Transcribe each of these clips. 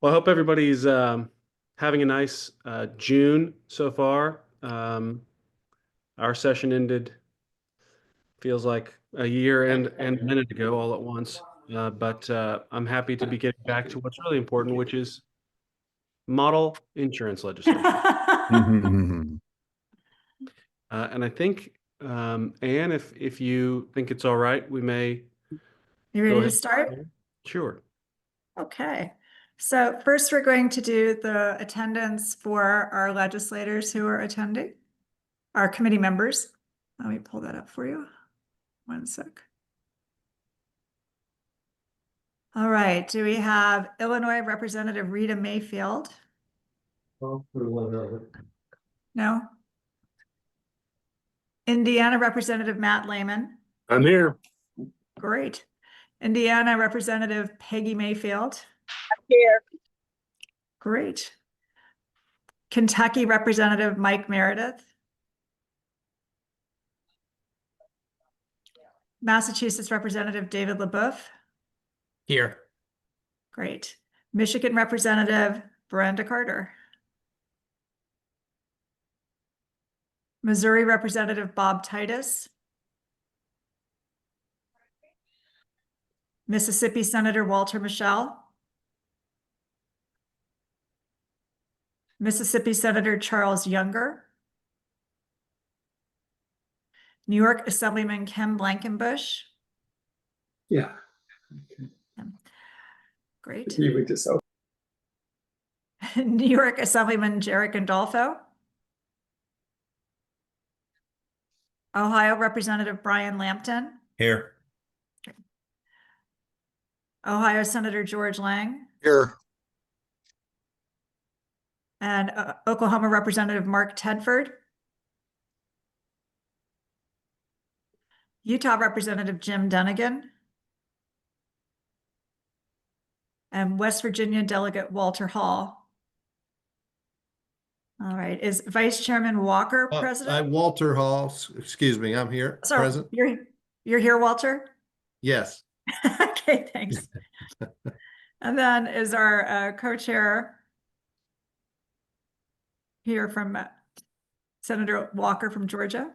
Well, I hope everybody's having a nice June so far. Our session ended, feels like a year and a minute ago all at once. But I'm happy to be getting back to what's really important, which is model insurance legislation. And I think, Anne, if you think it's all right, we may You go ready to ahead. start? Sure. Okay. So first we're going to do the attendance for our legislators who are attending, our committee members. Let me pull that up for you. One sec. All right. Do we have Illinois Representative Rita Mayfield? No. Indiana Representative Matt Lehman. I'm here. Great. Indiana Representative Peggy Mayfield. Here. Great. Kentucky Representative Mike Meredith. Massachusetts Representative David LaBeouf. Here. Great. Michigan Representative Brenda Carter. Missouri Representative Bob Titus. Mississippi Senator Walter Michel. Mississippi Senator Charles Younger. New York Assemblyman Ken Blankenbush. Yeah. Great. You just so. New York Assemblyman Jarek Gandolfo. Ohio Representative Brian Lampton. Here. Ohio Senator George Lang. Here. And Oklahoma Representative Mark Tedford. Utah Representative Jim Dunnigan. And West Virginia Delegate Walter Hall. All right. Is Vice Chairman Walker president? Walter Hall, excuse me, I'm here, Sorry, present. You're here, Walter? Yes. Okay, thanks. And then is our co-chair here from Senator Walker from Georgia?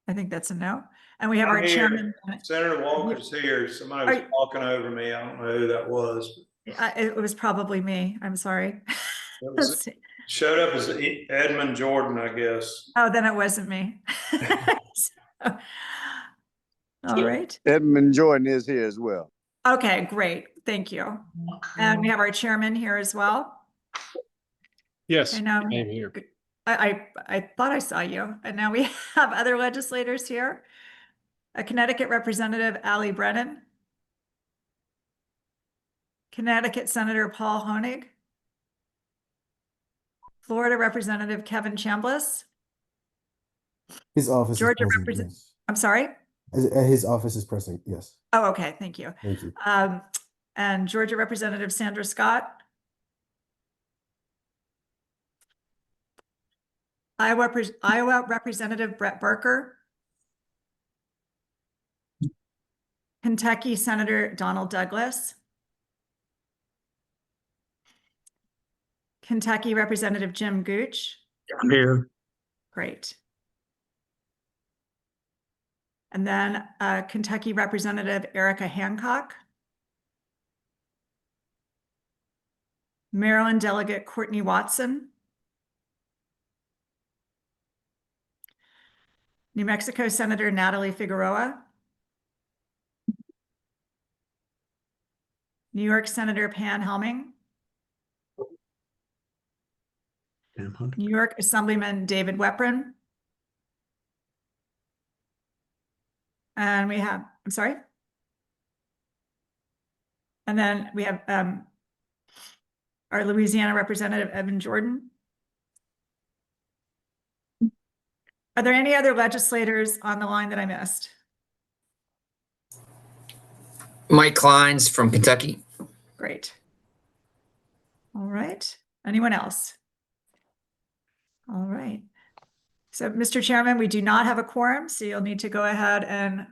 I think that's a no. And we have our chairman. Senator Walker's here. Somebody was walking over me. I don't know who that was. It was probably me. I'm sorry. Showed up as Edmund Jordan, I guess. Oh, then it wasn't me. So, all right. Edmund Jordan is here as well. Okay, great. Thank you. And we have our chairman here as well. Yes, I know. I am here. I thought I saw you. And now we have other legislators here. A Connecticut Representative Ali Brennan. Connecticut Senator Paul Honig. Florida Representative Kevin Chambliss. His office Georgia is present, yes. I'm sorry? His office is present, yes. Oh, okay. Thank you. Thank you. And Georgia Representative Sandra Scott. Iowa Representative Brett Barker. Kentucky Senator Donald Douglas. Kentucky Representative Jim Gooch. I'm here. Great. And then Kentucky Representative Erica Hancock. Maryland Delegate Courtney Watson. New Mexico Senator Natalie Figueroa. New York Senator Pan Helming. New York Assemblyman David Weprin. And we have, I'm sorry. And then we have our Louisiana Representative Evan Jordan. Are there any other legislators on the line that I missed? Mike Klein's from Kentucky. Great. All right. Anyone else? All right. So, Mr. Chairman, we do not have a quorum, so you'll need to go ahead and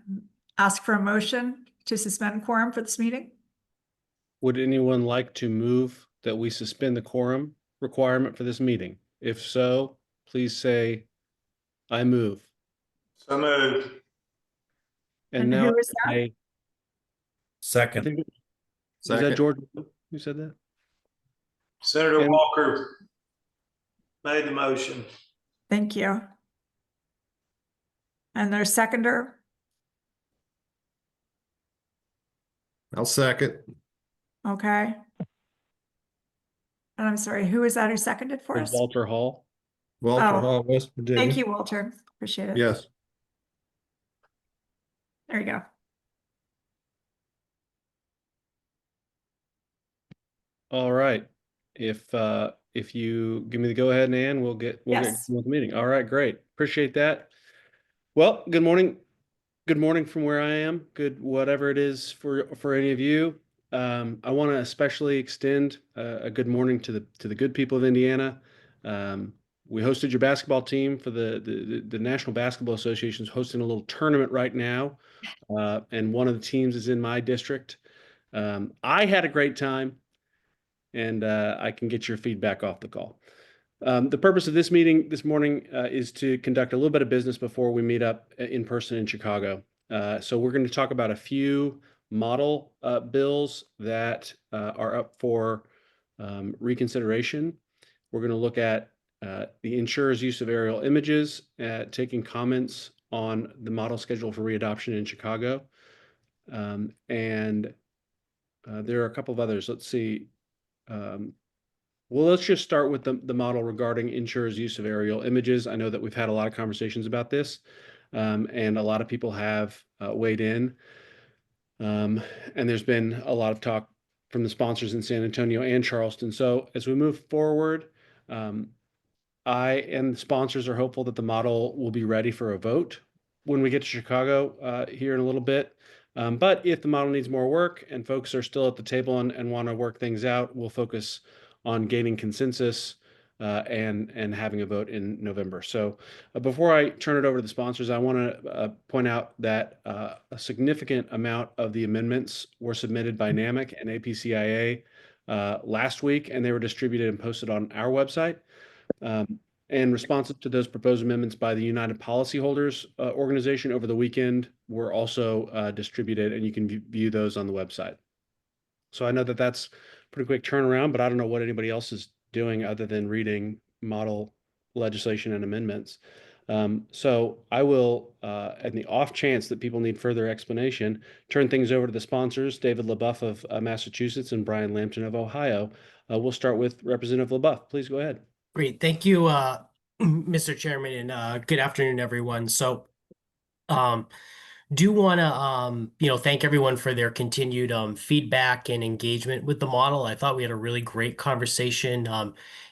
ask for a motion to suspend quorum for this meeting? Would anyone like to move that we suspend the quorum requirement for this meeting? If so, please say, I move. So moved. And And now who is that? I Second. think, is Second. that George who said that? Senator And- Walker made the motion. Thank you. And their seconder? I'll second. Okay. And I'm sorry, who is that who seconded for Was us? Walter Hall. Walter Oh, Hall, West Virginia. Thank you, Walter. Appreciate it. Yes. There you go. All right. If you give me the go ahead, Nan, we'll get Yes. with the meeting. All right, great. Appreciate that. Well, good morning. Good morning from where I am. Good whatever it is for any of you. I want to especially extend a good morning to the good people of Indiana. We hosted your basketball team for the National Basketball Association is hosting a little tournament right now, and one of the teams is in my district. I had a great time, and I can get your feedback off the call. The purpose of this meeting this morning is to conduct a little bit of business before we meet up in person in Chicago. So we're going to talk about a few model bills that are up for reconsideration. We're going to look at the insurer's use of aerial images, taking comments on the model schedule for readoption in Chicago. And there are a couple of others. Let's see. Well, let's just start with the model regarding insurers' use of aerial images. I know that we've had a lot of conversations about this, and a lot of people have weighed in. And there's been a lot of talk from the sponsors in San Antonio and Charleston. So as we move forward, I and the sponsors are hopeful that the model will be ready for a vote when we get to Chicago here in a little bit. But if the model needs more work and folks are still at the table and want to work things out, we'll focus on gaining consensus and having a vote in November. So before I turn it over to the sponsors, I want to point out that a significant amount of the amendments were submitted by NAMIC and APCIA last week, and they were distributed and posted on our website. And responsive to those proposed amendments by the United Policyholders organization over the weekend were also distributed, and you can view those on the website. So I know that that's a pretty quick turnaround, but I don't know what anybody else is doing other than reading model legislation and amendments. So I will, in the off chance that people need further explanation, turn things over to the sponsors, David LaBeouf of Massachusetts and Brian Lampton of Ohio. We'll start with Representative LaBeouf. Please go ahead. Great. Thank you, Mr. Chairman, and good afternoon, everyone. So do want to thank everyone for their continued feedback and engagement with the model. I thought we had a really great conversation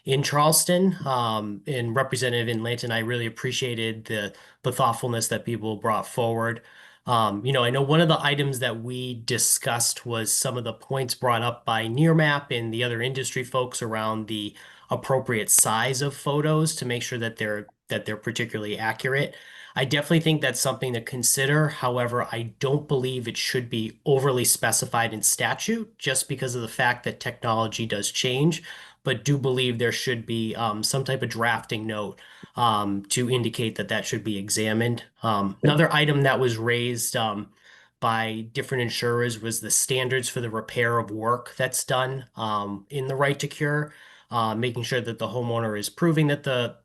in Charleston, and Representative in Lanton. I really appreciated the thoughtfulness that people brought forward. I know one of the items that we discussed was some of the points brought up by Nearmap and the other industry folks around the appropriate size of photos to make sure that they're particularly accurate. I definitely think that's something to consider. However, I don't believe it should be overly specified in statute just because of the fact that technology does change, but do believe there should be some type of drafting note to indicate that that should be examined. Another item that was raised by different insurers was the standards for the repair of work that's done in the right to cure, making sure that the homeowner is proving that the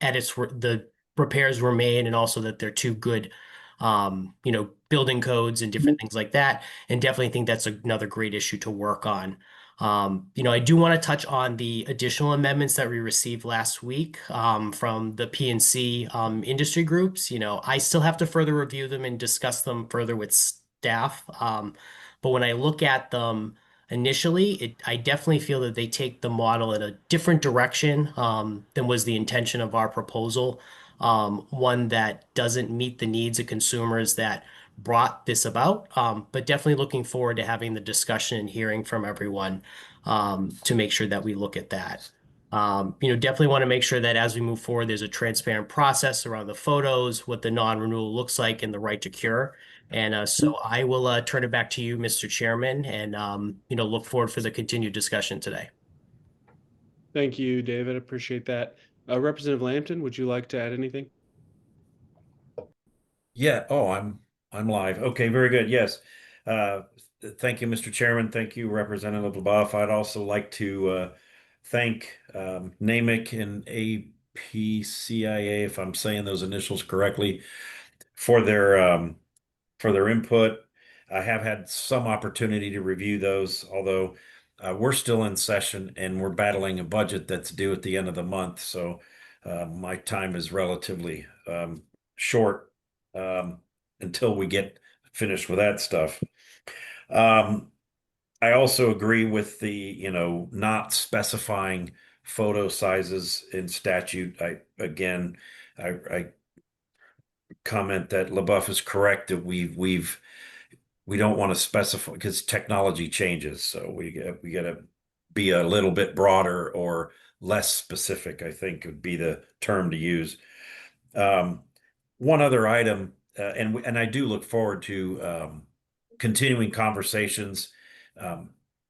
edits were the repairs were made, and also that they're too good, building codes and different things like that. And definitely think that's another great issue to work on. I do want to touch on the additional amendments that we received last week from the PNC industry groups. I still have to further review them and discuss them further with staff. But when I look at them initially, I definitely feel that they take the model in a different direction than was the intention of our proposal. One that doesn't meet the needs of consumers that brought this about, but definitely looking forward to having the discussion and hearing from everyone to make sure that we look at that. Definitely want to make sure that as we move forward, there's a transparent process around the photos, what the non-renewal looks like, and the right to cure. And so I will turn it back to you, Mr. Chairman, and look forward for the continued discussion today. Thank you, David. Appreciate that. Representative Lambton, would you like to add anything? Yeah. Oh, I'm live. Okay, very good. Yes. Thank you, Mr. Chairman. Thank you, Representative LaBeouf. I'd also like to thank NAMIC and APCIA, if I'm saying those initials correctly, for their input. I have had some opportunity to review those, although we're still in session and we're battling a budget that's due at the end of the month. So my time is relatively short until we get finished with that stuff. I also agree with the, not specifying photo sizes in statute. I comment that LaBeouf is correct that we don't want to specify because technology changes. So we got to be a little bit broader or less specific, I think would be the term to use. One other item, and I do look forward to continuing conversations.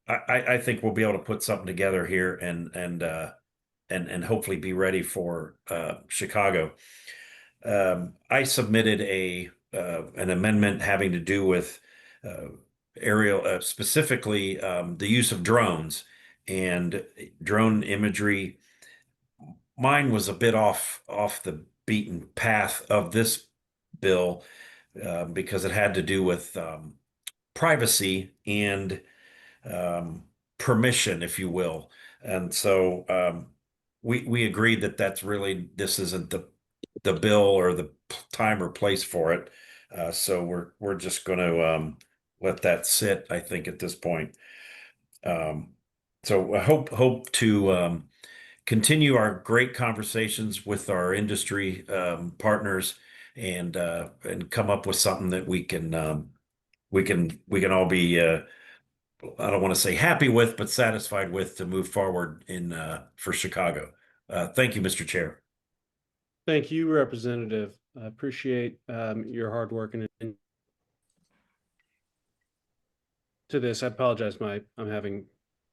I think we'll be able to put something together here and hopefully be ready for Chicago. I submitted an amendment having to do with aerial, specifically the use of drones and drone imagery. Mine was a bit off the beaten path of this bill because it had to do with privacy and permission, if you will. And so we agreed that this isn't the bill or the time or place for it. So we're just going to let that sit, I think, at this point. So I hope to continue our great conversations with our industry partners and come up with something that we can all be I don't want to say happy with, but satisfied with to move forward for Chicago. Thank you, Mr. Chair. Thank you, Representative. I appreciate your hard work and to this. I apologize. I'm having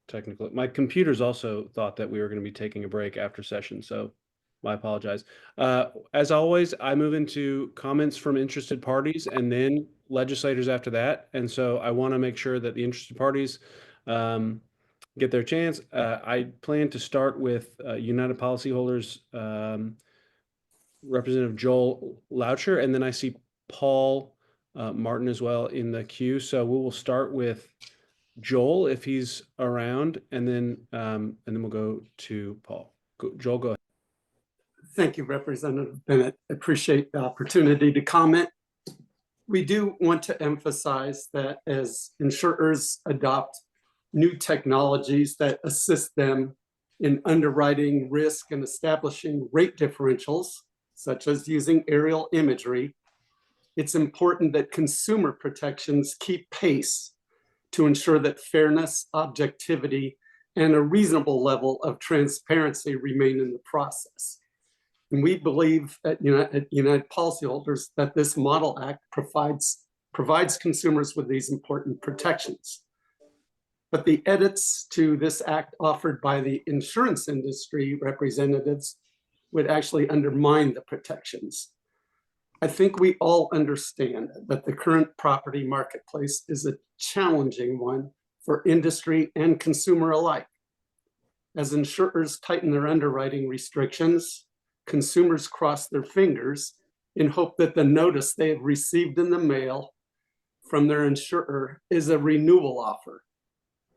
technical. My computers also thought that we were going to be taking a break after session, so I apologize. As always, I move into comments from interested parties and then legislators after that. And so I want to make sure that the interested parties get their chance. I plan to start with United Policyholders, Representative Joel Loucher, and then I see Paul Martin as well in the queue. So we will start with Joel if he's around, and then we'll go to Paul. Joel, go ahead. Thank you, Representative Bennett. I appreciate the opportunity to comment. We do want to emphasize that as insurers adopt new technologies that assist them in underwriting risk and establishing rate differentials, such as using aerial imagery, it's important that consumer protections keep pace to ensure that fairness, objectivity, and a reasonable level of transparency remain in the process. And we believe at United Policyholders that this Model Act provides consumers with these important protections. But the edits to this act offered by the insurance industry representatives would actually undermine the protections. I think we all understand that the current property marketplace is a challenging one for industry and consumer alike. As insurers tighten their underwriting restrictions, consumers cross their fingers in hope that the notice they have received in the mail from their insurer is a renewal offer.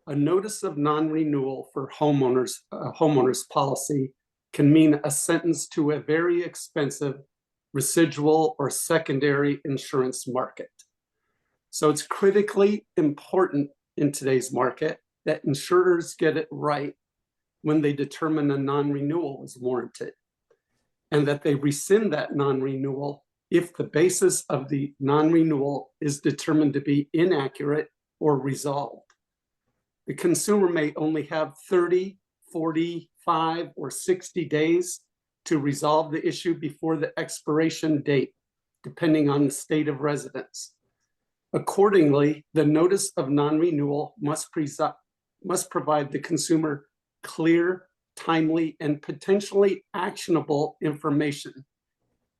A notice of non-renewal for homeowners policy can mean a sentence to a very expensive residual or secondary insurance market. So it's critically important in today's market that insurers get it right when they determine a non-renewal is warranted, and that they rescind that non-renewal if the basis of the non-renewal is determined to be inaccurate or resolved. The consumer may only have 30, 45, or 60 days to resolve the issue before the expiration date, depending on the state of residence. Accordingly, the notice of non-renewal must provide the consumer clear, timely, and potentially actionable information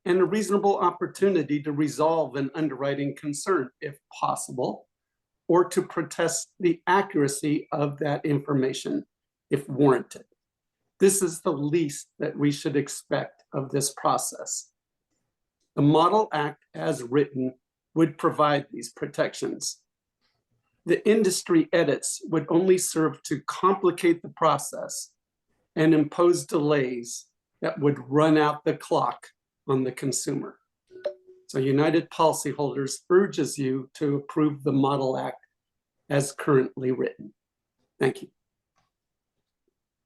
and a reasonable opportunity to resolve an underwriting concern if possible, or to protest the accuracy of that information if warranted. This is the least that we should expect of this process. The Model Act as written would provide these protections. The industry edits would only serve to complicate the process and impose delays that would run out the clock on the consumer. So United Policyholders urges you to approve the Model Act as currently written. Thank you.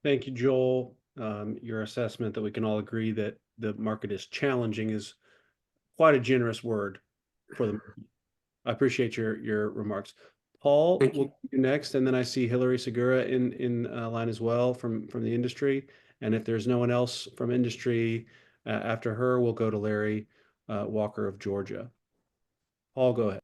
Thank you, Joel. Your assessment that we can all agree that the market is challenging is quite a generous word for the market. I appreciate your remarks. Paul, Thank you. we'll do next, and then I see Hillary Segura in line as well from the industry. And if there's no one else from industry after her, we'll go to Larry Walker of Georgia. Paul, go ahead.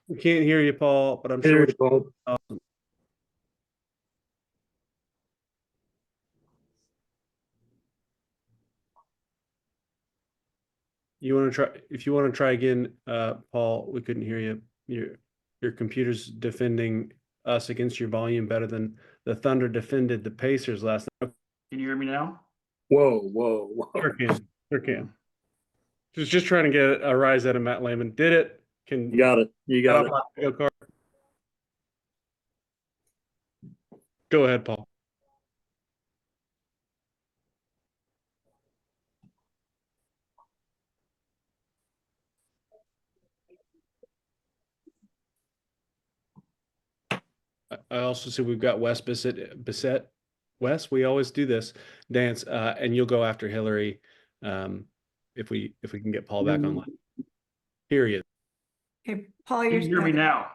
We can't hear you, Paul, but I'm sure. Awesome. You want to try? If you want to try again, Paul, we couldn't hear you. Your computer's defending us against your volume better than the Thunder defended the Pacers last night. Can you hear me now? Whoa. Sure can. Just trying to get a rise out of Matt Lehman. Did it? You got it. Go, Carter. Go ahead, Paul. I also see we've got Wes Bissett. Wes, we always do this dance, and you'll go after Hillary if we can get Paul back online. Here he is. Okay, Paul, Can you're. you hear me now?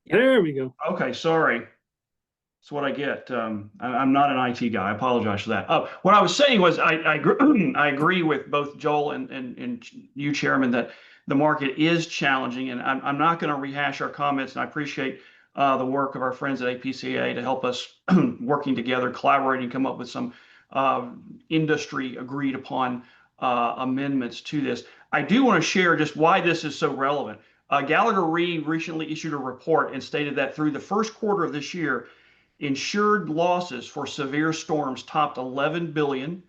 There we go. Okay, sorry. That's what I get. I'm not an IT guy. I apologize for that. What I was saying was I agree with both Joel and you, Chairman, that the market is challenging, and I'm not going to rehash our comments. And I appreciate the work of our friends at APCA to help us working together, collaborating, come up with some industry agreed upon amendments to this. I do want to share just why this is so relevant. Gallagher Re recently issued a report and stated that through the first quarter of this year, insured losses for severe storms topped 11 billion.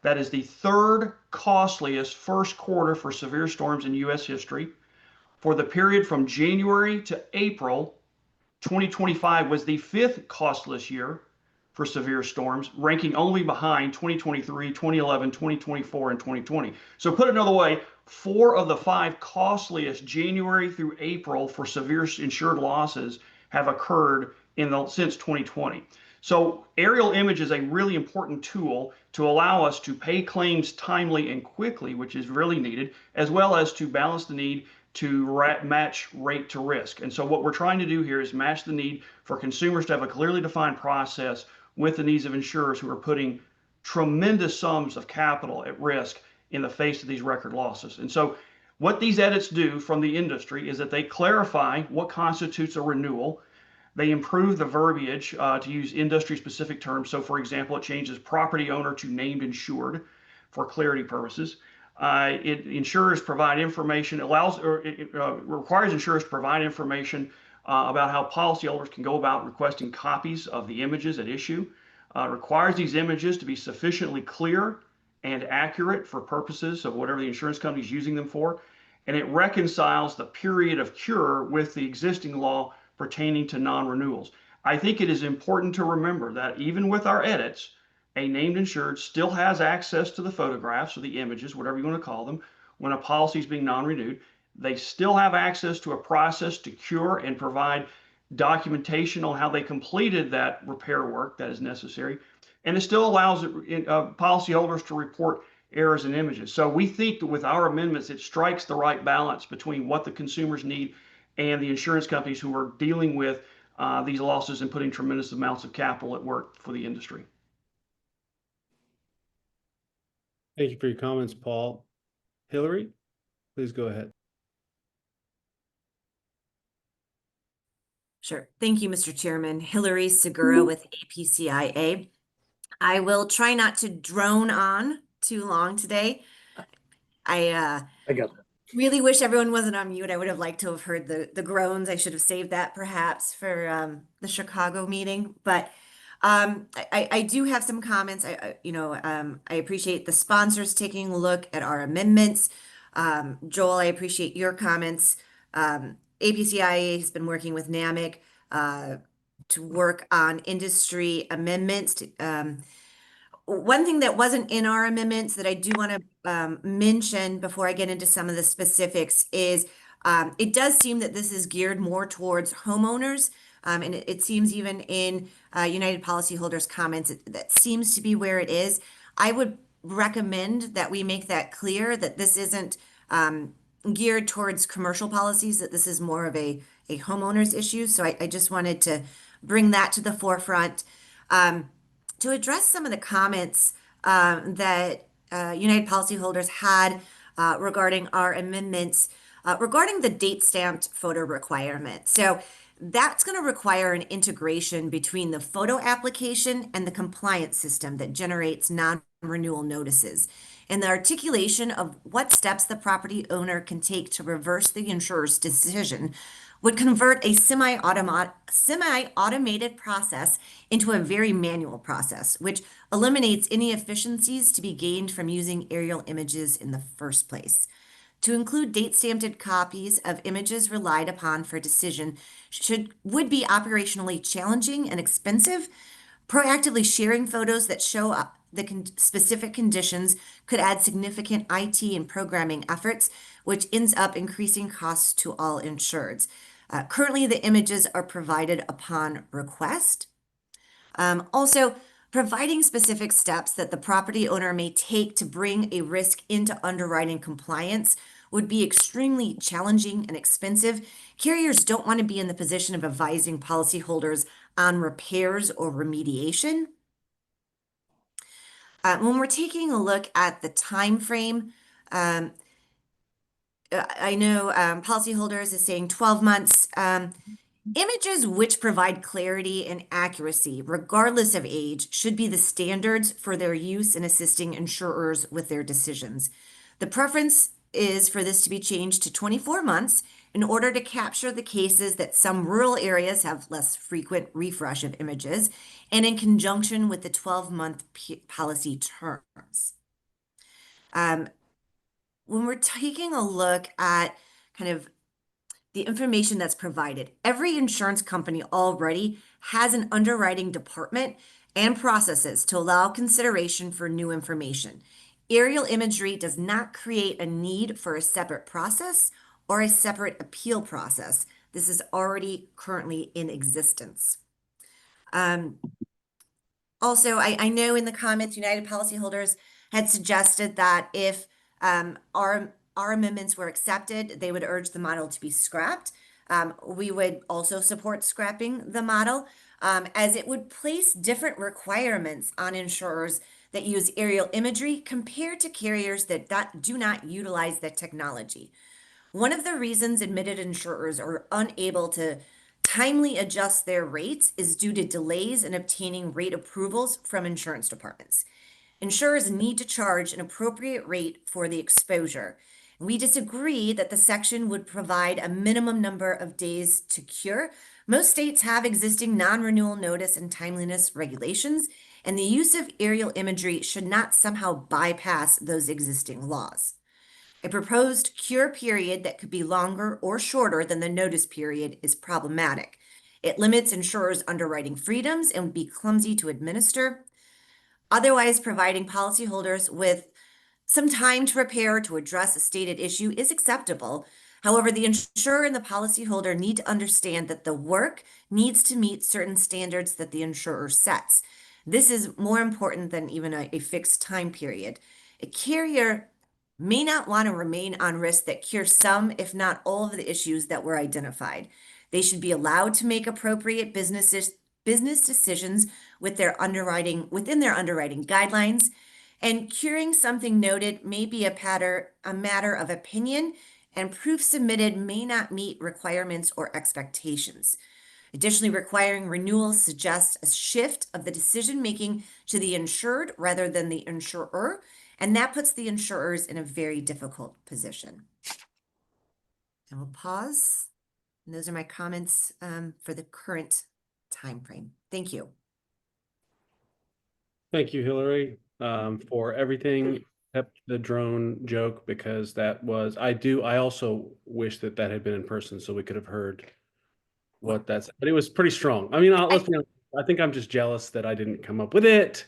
That is the third costliest first quarter for severe storms in U.S. history. For the period from January to April, 2025 was the fifth costliest year for severe storms, ranking only behind 2023, 2011, 2024, and 2020. So put another way, 4 of the 5 costliest January through April for severe insured losses have occurred since 2020. So aerial image is a really important tool to allow us to pay claims timely and quickly, which is really needed, as well as to balance the need to match rate to risk. And so what we're trying to do here is match the need for consumers to have a clearly defined process with the needs of insurers who are putting tremendous sums of capital at risk in the face of these record losses. And so what these edits do from the industry is that they clarify what constitutes a renewal. They improve the verbiage to use industry-specific terms. So, for example, it changes property owner to named insured for clarity purposes. It insurers provide information, requires insurers to provide information about how policyholders can go about requesting copies of the images at issue. Requires these images to be sufficiently clear and accurate for purposes of whatever the insurance company is using them for. And it reconciles the period of cure with the existing law pertaining to non-renewals. I think it is important to remember that even with our edits, a named insured still has access to the photographs or the images, whatever you want to call them, when a policy is being non-renewed. They still have access to a process to cure and provide documentation on how they completed that repair work that is necessary. And it still allows policyholders to report errors in images. So we think that with our amendments, it strikes the right balance between what the consumers need and the insurance companies who are dealing with these losses and putting tremendous amounts of capital at work for the industry. Thank you for your comments, Paul. Hillary, please go ahead. Sure. Thank you, Mr. Chairman. Hillary Segura with APCIA. I will try not to drone on too long today. I got that. really wish everyone wasn't on mute. I would have liked to have heard the groans. I should have saved that perhaps for the Chicago meeting. But I do have some comments. I appreciate the sponsors taking a look at our amendments. Joel, I appreciate your comments. APCIA has been working with NAMIC to work on industry amendments. One thing that wasn't in our amendments that I do want to mention before I get into some of the specifics is it does seem that this is geared more towards homeowners. And it seems even in United Policyholders' comments, that seems to be where it is. I would recommend that we make that clear that this isn't geared towards commercial policies, that this is more of a homeowner's issue. So I just wanted to bring that to the forefront. To address some of the comments that United Policyholders had regarding our amendments, regarding the date stamped photo requirement. So that's going to require an integration between the photo application and the compliance system that generates non-renewal notices, and the articulation of what steps the property owner can take to reverse the insurer's decision would convert a semi-automated process into a very manual process, which eliminates any efficiencies to be gained from using aerial images in the first place. To include date-stamped copies of images relied upon for decision would be operationally challenging and expensive. Proactively sharing photos that show up the specific conditions could add significant IT and programming efforts, which ends up increasing costs to all insureds. Currently, the images are provided upon request. Also, providing specific steps that the property owner may take to bring a risk into underwriting compliance would be extremely challenging and expensive. Carriers don't want to be in the position of advising policyholders on repairs or remediation. When we're taking a look at the time frame, I know policyholders is saying 12 months. Images which provide clarity and accuracy, regardless of age, should be the standards for their use in assisting insurers with their decisions. The preference is for this to be changed to 24 months in order to capture the cases that some rural areas have less frequent refresh of images, and in conjunction with the 12-month policy terms. When we're taking a look at kind of the information that's provided, every insurance company already has an underwriting department and processes to allow consideration for new information. Aerial imagery does not create a need for a separate process or a separate appeal process. This is already currently in existence. Also, I know in the comments, United Policyholders had suggested that if our amendments were accepted, they would urge the model to be scrapped. We would also support scrapping the model, as it would place different requirements on insurers that use aerial imagery compared to carriers that do not utilize that technology. One of the reasons admitted insurers are unable to timely adjust their rates is due to delays in obtaining rate approvals from insurance departments. Insurers need to charge an appropriate rate for the exposure. We disagree that the section would provide a minimum number of days to cure. Most states have existing non-renewal notice and timeliness regulations, and the use of aerial imagery should not somehow bypass those existing laws. A proposed cure period that could be longer or shorter than the notice period is problematic. It limits insurers' underwriting freedoms and would be clumsy to administer. Otherwise, providing policyholders with some time to prepare to address a stated issue is acceptable. However, the insurer and the policyholder need to understand that the work needs to meet certain standards that the insurer sets. This is more important than even a fixed time period. A carrier may not want to remain on risk that cures some, if not all, of the issues that were identified. They should be allowed to make appropriate business decisions with their underwriting within their underwriting guidelines. And curing something noted may be a matter of opinion, and proof submitted may not meet requirements or expectations. Additionally, requiring renewal suggests a shift of the decision-making to the insured rather than the insurer, and that puts the insurers in a very difficult position. And we'll pause. And those are my comments for the current time frame. Thank you. Thank you, Hillary, for everything except the drone joke, because that was, I also wish that had been in person so we could have heard what that's, but it was pretty strong. I mean, let's be honest, I think I'm just jealous that I didn't come up with it.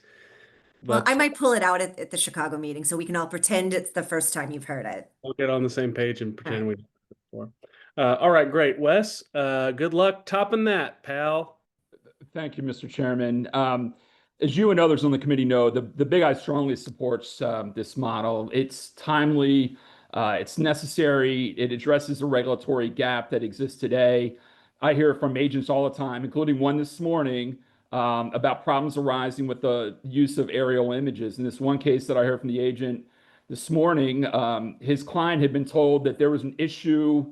Well, But I might pull it out at the Chicago meeting so we can all pretend it's the first time you've heard it. we'll get on the same page and pretend we did it before. All right, great. Wes, good luck topping that, pal. Thank you, Mr. Chairman. As you and others on the committee know, the Big I strongly supports this model. It's timely, it's necessary, it addresses a regulatory gap that exists today. I hear from agents all the time, including one this morning, about problems arising with the use of aerial images. In this one case that I heard from the agent this morning, his client had been told that there was an issue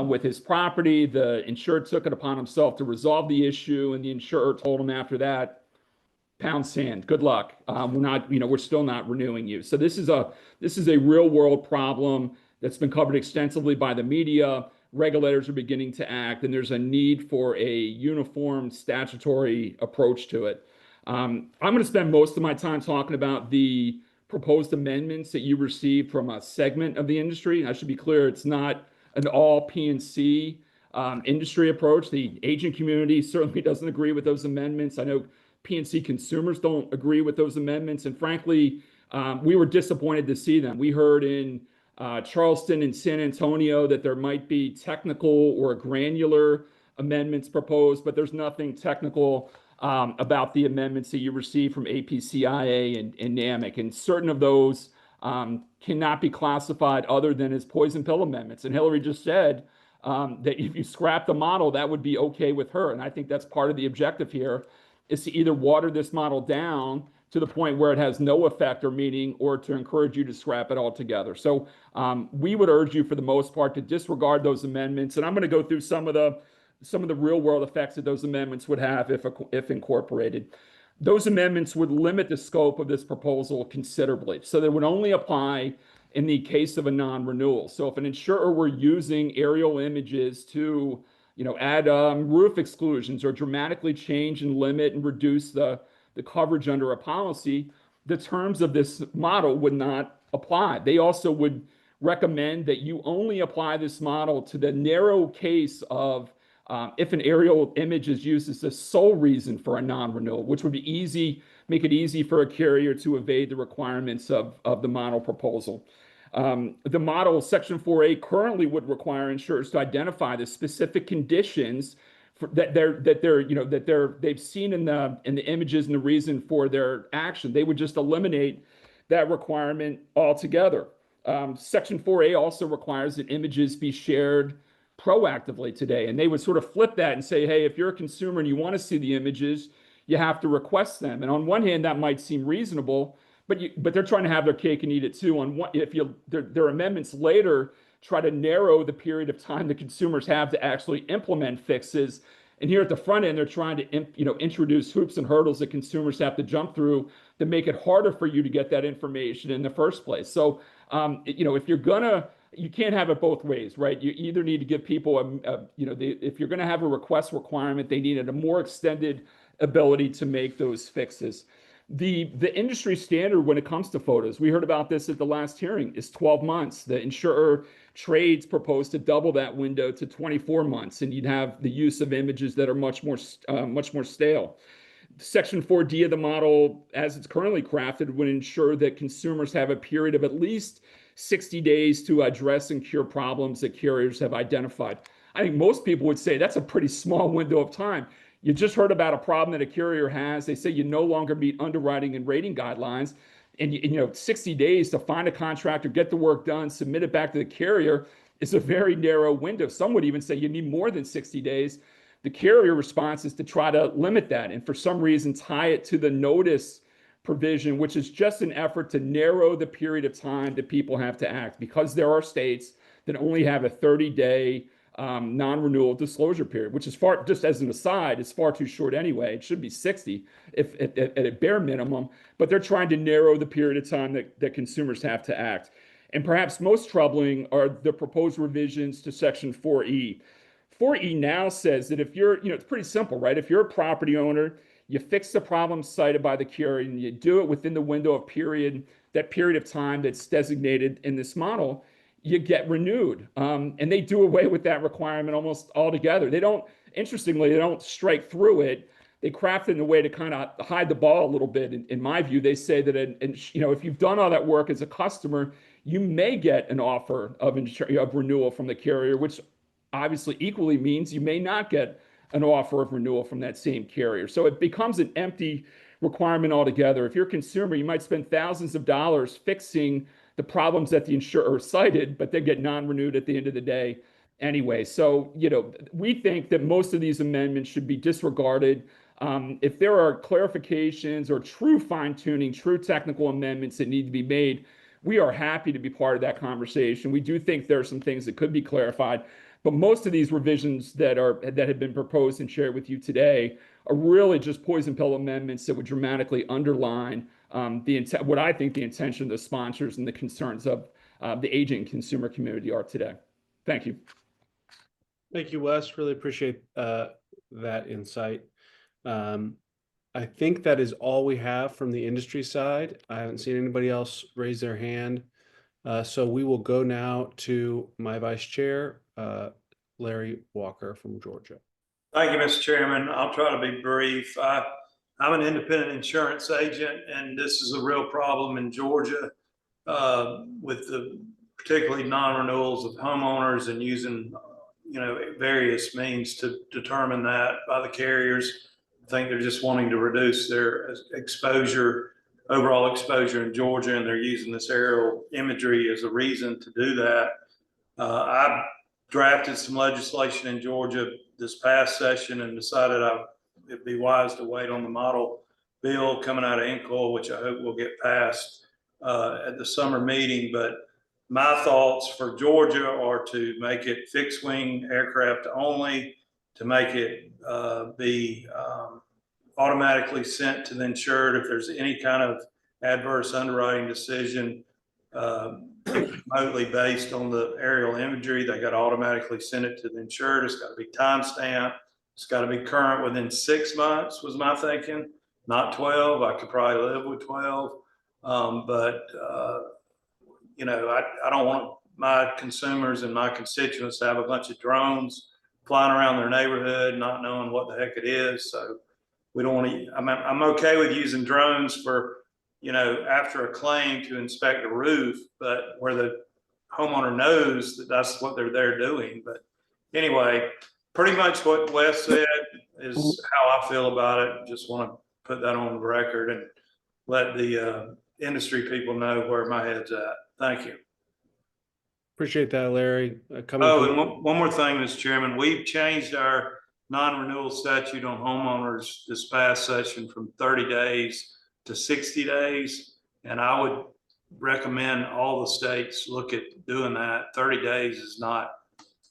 with his property. The insured took it upon himself to resolve the issue, and the insurer told him after that, pound sand, good luck. We're still not renewing you. So this is a real world problem that's been covered extensively by the media. Regulators are beginning to act, and there's a need for a uniform statutory approach to it. I'm going to spend most of my time talking about the proposed amendments that you received from a segment of the industry. I should be clear, it's not an all P&C industry approach. The agent community certainly doesn't agree with those amendments. I know P&C consumers don't agree with those amendments. And frankly, we were disappointed to see them. We heard in Charleston and San Antonio that there might be technical or granular amendments proposed, but there's nothing technical about the amendments that you received from APCIA and NAMIC. And certain of those cannot be classified other than as poison pill amendments. And Hillary just said that if you scrap the model, that would be okay with her. And I think that's part of the objective here, is to either water this model down to the point where it has no effect or meaning, or to encourage you to scrap it altogether. So we would urge you, for the most part, to disregard those amendments. And I'm going to go through some of the real world effects that those amendments would have if incorporated. Those amendments would limit the scope of this proposal considerably. So they would only apply in the case of a non-renewal. So if an insurer were using aerial images to, add roof exclusions or dramatically change and limit and reduce the coverage under a policy, the terms of this model would not apply. They also would recommend that you only apply this model to the narrow case of if an aerial image is used as the sole reason for a non-renewal, which would make it easy for a carrier to evade the requirements of the model proposal. The model Section 4A currently would require insurers to identify the specific conditions that they've seen in the images and the reason for their action. They would just eliminate that requirement altogether. Section 4A also requires that images be shared proactively today, and they would sort of flip that and say, hey, if you're a consumer and you want to see the images, you have to request them. And on one hand, that might seem reasonable, but they're trying to have their cake and eat it too. Their amendments later try to narrow the period of time the consumers have to actually implement fixes. And here at the front end, they're trying to introduce hoops and hurdles that consumers have to jump through to make it harder for you to get that information in the first place. So, if you're gonna, you can't have it both ways, right? You either need to give people if you're gonna have a request requirement, they needed a more extended ability to make those fixes. The industry standard when it comes to photos, we heard about this at the last hearing, is 12 months. The insurer trades proposed to double that window to 24 months, and you'd have the use of images that are much more stale. Section 4D of the model, as it's currently crafted, would ensure that consumers have a period of at least 60 days to address and cure problems that carriers have identified. I think most people would say that's a pretty small window of time. You just heard about a problem that a carrier has. They say you no longer meet underwriting and rating guidelines, and 60 days to find a contractor, get the work done, submit it back to the carrier is a very narrow window. Some would even say you need more than 60 days. The carrier response is to try to limit that and for some reason tie it to the notice provision, which is just an effort to narrow the period of time that people have to act, because there are states that only have a 30-day non-renewal disclosure period, which is far, just as an aside, is far too short anyway. It should be 60 if at a bare minimum, but they're trying to narrow the period of time that consumers have to act. And perhaps most troubling are the proposed revisions to Section 4E. 4E now says that if you're, it's pretty simple, right? If you're a property owner, you fix the problem cited by the carrier and you do it within the window of that period of time that's designated in this model, you get renewed. And they do away with that requirement almost altogether. Interestingly, they don't strike through it. They craft it in a way to kind of hide the ball a little bit. In my view, they say that, if you've done all that work as a customer, you may get an offer of renewal from the carrier, which obviously equally means you may not get an offer of renewal from that same carrier. So it becomes an empty requirement altogether. If you're a consumer, you might spend thousands of dollars fixing the problems that the insurer cited, but they get non-renewed at the end of the day anyway. So, we think that most of these amendments should be disregarded. If there are clarifications or true fine-tuning, true technical amendments that need to be made, we are happy to be part of that conversation. We do think there are some things that could be clarified, but most of these revisions that have been proposed and shared with you today are really just poison pill amendments that would dramatically underline what I think the intention of the sponsors and the concerns of the agent and consumer community are today. Thank you. Thank you, Wes. Really appreciate that insight. I think that is all we have from the industry side. I haven't seen anybody else raise their hand. So we will go now to my vice chair, Larry Walker from Georgia. Thank you, Mr. Chairman. I'll try to be brief. I'm an independent insurance agent, and this is a real problem in Georgia with the particularly non-renewals of homeowners and using various means to determine that by the carriers. I think they're just wanting to reduce their overall exposure in Georgia, and they're using this aerial imagery as a reason to do that. I drafted some legislation in Georgia this past session and decided it'd be wise to wait on the model bill coming out of NCOIL, which I hope will get passed at the summer meeting. But my thoughts for Georgia are to make it fixed wing aircraft only, to make it be automatically sent to the insured if there's any kind of adverse underwriting decision remotely based on the aerial imagery. They got to automatically send it to the insured. It's got to be timestamped. It's got to be current within 6 months, was my thinking, not 12. I could probably live with 12. I don't want my consumers and my constituents to have a bunch of drones flying around their neighborhood, not knowing what the heck it is. So we don't want to, I'm okay with using drones for, after a claim to inspect a roof, but where the homeowner knows that that's what they're there doing. But anyway, pretty much what Wes said is how I feel about it. Just want to put that on the record and let the industry people know where my head's at. Thank you. Appreciate that, Larry. And one more thing, Mr. Chairman, we've changed our non-renewal statute on homeowners this past session from 30 days to 60 days. And I would recommend all the states look at doing that. 30 days is not,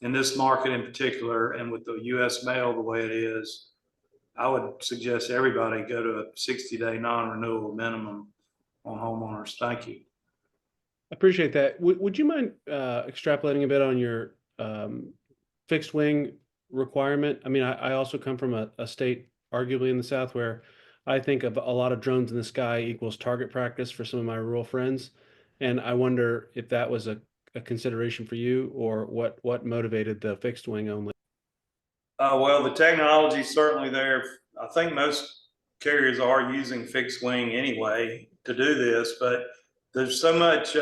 in this market in particular, and with the US mail the way it is, I would suggest everybody go to a 60-day non-renewal minimum on homeowners. Thank you. Appreciate that. Would you mind extrapolating a bit on your fixed wing requirement? I mean, I also come from a state, arguably in the South, where I think of a lot of drones in the sky equals target practice for some of my rural friends. And I wonder if that was a consideration for you, or what motivated the fixed wing only? Well, the technology is certainly there. I think most carriers are using fixed wing anyway to do this, but there's so much,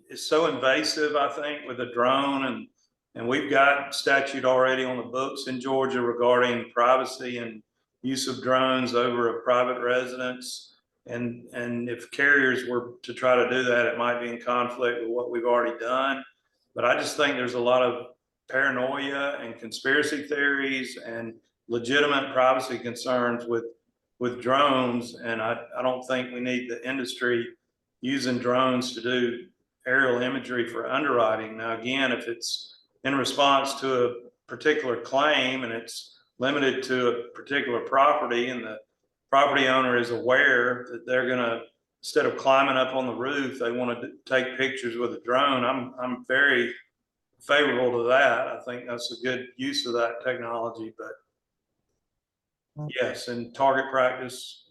it's so invasive, I think, with a drone, and we've got statute already on the books in Georgia regarding privacy and use of drones over a private residence. And if carriers were to try to do that, it might be in conflict with what we've already done. But I just think there's a lot of paranoia and conspiracy theories and legitimate privacy concerns with drones. And I don't think we need the industry using drones to do aerial imagery for underwriting. Now, again, if it's in response to a particular claim and it's limited to a particular property and the property owner is aware that they're going to, instead of climbing up on the roof, they want to take pictures with a drone, I'm very favorable to that. I think that's a good use of that technology, but yes, in target practice,